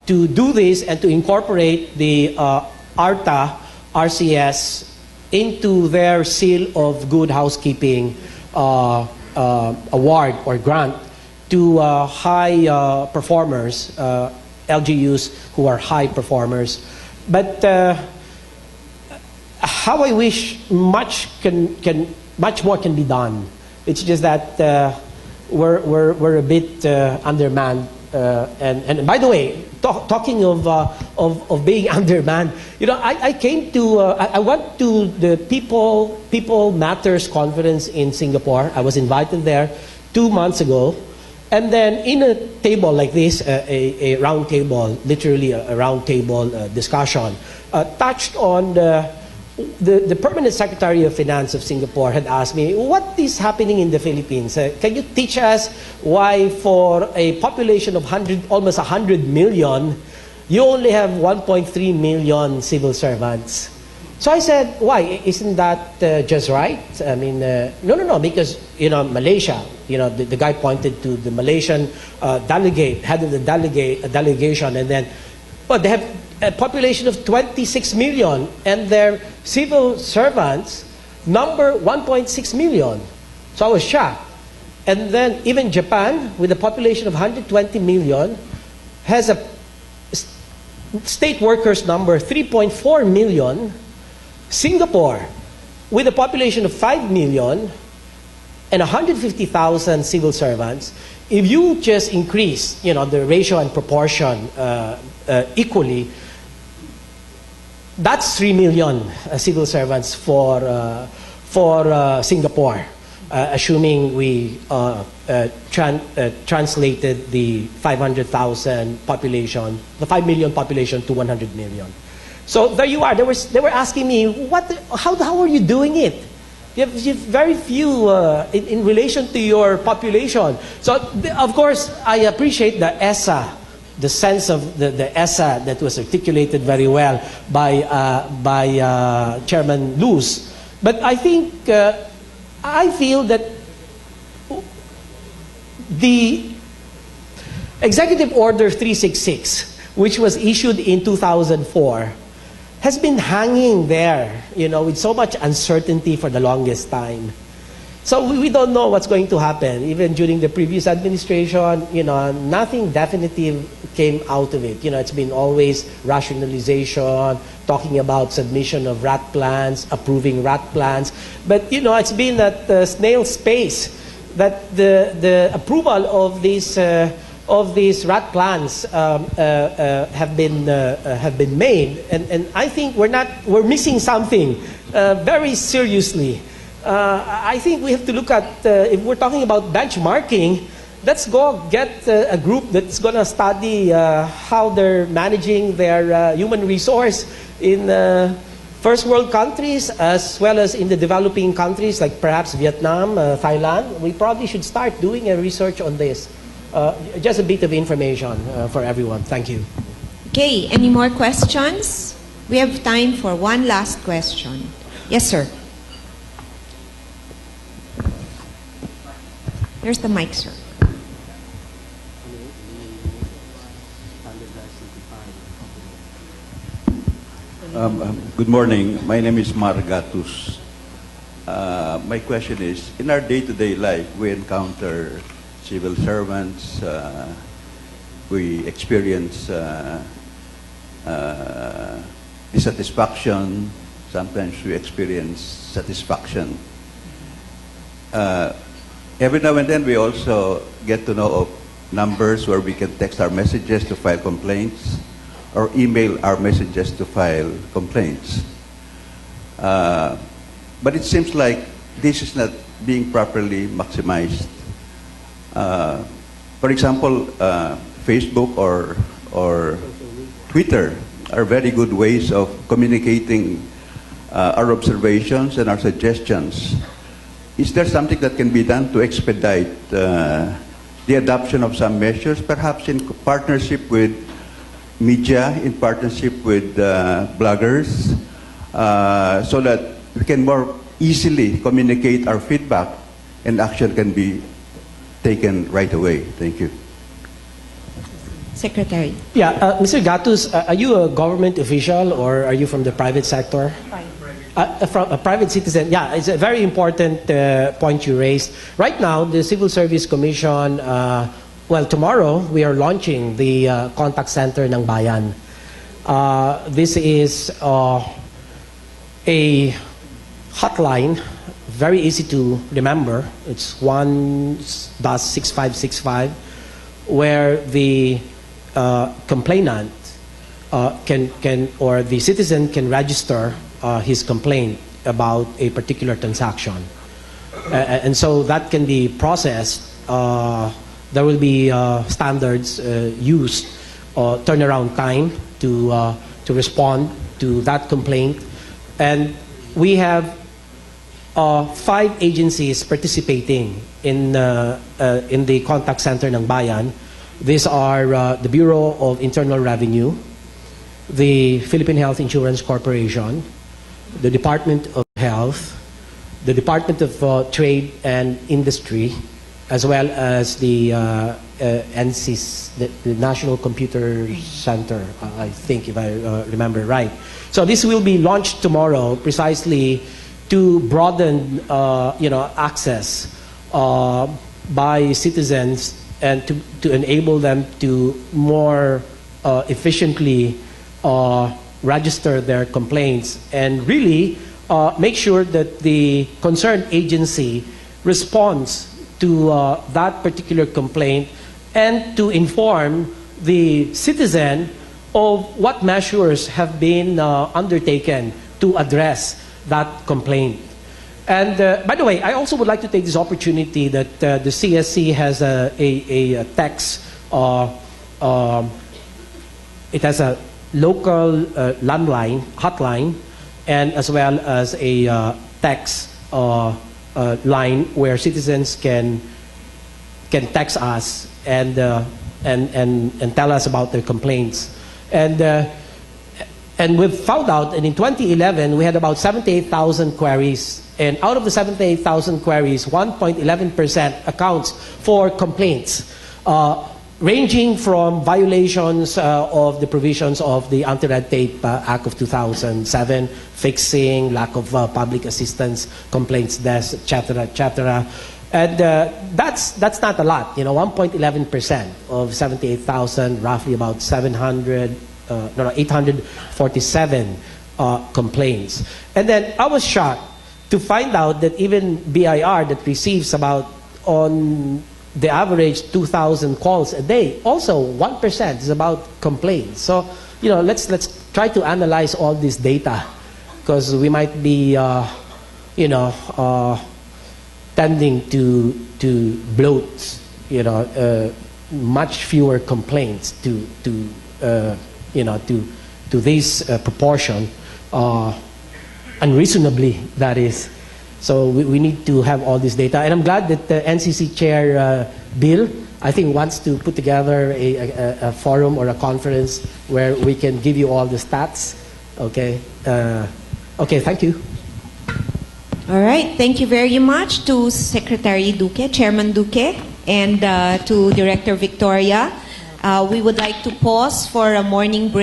to do this and to incorporate the ARTA RCS into their Seal of Good Housekeeping award or grant to high performers, LGUs who are high performers. But how I wish much more can be done. It's just that we're a bit undermanned. And by the way, talking of being undermanned, you know, I came to I went to the People Matters conference in Singapore. I was invited there 2 months ago, and then in a table like this, a round table, literally a round table discussion, touched on the Permanent Secretary of Finance of Singapore had asked me, what is happening in the Philippines? Can you teach us why for a population of almost 100 million, you only have 1.3 million civil servants? So I said, why? Isn't that just right? I mean, no, because, you know, Malaysia, you know, the guy pointed to the Malaysian head of the delegation, and then, well, they have a population of 26 million, and their civil servants number 1.6 million. So I was shocked. And then even Japan, with a population of 120 million, has a state workers number 3.4 million. Singapore, with a population of 5 million and 150,000 civil servants, if you just increase, you know, the ratio and proportion equally, that's 3 million civil servants for Singapore, assuming we translated the 500,000 population, the 5 million population to 100 million. So there you are. They were asking me, how are you doing it? You have very few in relation to your population. So of course, I appreciate the ESA, the sense of the ESA that was articulated very well by Chairman Luz. But I think, I feel that the Executive Order 366, which was issued in 2004, has been hanging there, you know, with so much uncertainty for the longest time. So we don't know what's going to happen. Even during the previous administration, you know, nothing definitive came out of it. You know, it's been always rationalization, talking about submission of RAT plans, approving RAT plans. But, you know, it's been at snail's pace that the approval of these RAT plans have been made. And I think we're missing something very seriously. I think we have to look at, if we're talking about benchmarking, let's go get a group that's going to study how they're managing their human resource in first world countries as well as in the developing countries like perhaps Vietnam, Thailand. We probably should start doing a research on this. Just a bit of information for everyone. Thank you. Okay, any more questions? We have time for one last question. Yes, sir. There's the mic, sir. Good morning. My name is Margatus. My question is, in our day-to-day life, we encounter civil servants, we experience dissatisfaction, sometimes we experience satisfaction. Every now and then we also get to know of numbers where we can text our messages to file complaints or email our messages to file complaints. But it seems like this is not being properly maximized. For example, Facebook or Twitter are very good ways of communicating our observations and our suggestions. Is there something that can be done to expedite the adoption of some measures, perhaps in partnership with media, in partnership with bloggers, so that we can more easily communicate our feedback and action can be taken right away? Thank you. Secretary. Yeah, Mr. Gatus, are you a government official or are you from the private sector? From a private citizen. Yeah, it's a very important point you raised. Right now, the Civil Service Commission, well, tomorrow we are launching the contact center ng Bayan. This is a hotline, very easy to remember. It's 1-6565, where the complainant can or the citizen can register his complaint about a particular transaction, and so that can be processed. There will be standards used, turnaround time to respond to that complaint, and we have 5 agencies participating in the contact center ng Bayan. These are the Bureau of Internal Revenue, the Philippine Health Insurance Corporation, the Department of Health, the Department of Trade and Industry, as well as the NCS, the National Computer Center, I think, if I remember right. So this will be launched tomorrow precisely to broaden access by citizens and to enable them to more efficiently register their complaints and really make sure that the concerned agency responds to that particular complaint and to inform the citizen of what measures have been undertaken to address that complaint. And by the way, I also would like to take this opportunity that the CSC has a text. It has a local landline, hotline, and as well as a text line where citizens can text us and tell us about their complaints. And we've found out, and in 2011, we had about 78,000 queries. And out of the 78,000 queries, 1.11% accounts for complaints, ranging from violations of the provisions of the Anti-Red Tape Act of 2007, fixing, lack of public assistance, complaints desk, etc., etc. And that's not a lot, 1.11% of 78,000, roughly about 847 complaints. And then I was shocked to find out that even BIR, that receives about, on the average, 2,000 calls a day, also 1% is about complaints. So, let's try to analyze all this data, because we might be, tending to bloat, much fewer complaints to this proportion, unreasonably, that is. So we need to have all this data. And I'm glad that the NCC Chair Bill, I think, wants to put together a forum or a conference where we can give you all the stats. Okay. Okay, thank you. All right. Thank you very much to Secretary Duque, Chairman Duque, and to Director Victoria. We would like to pause for a morning break.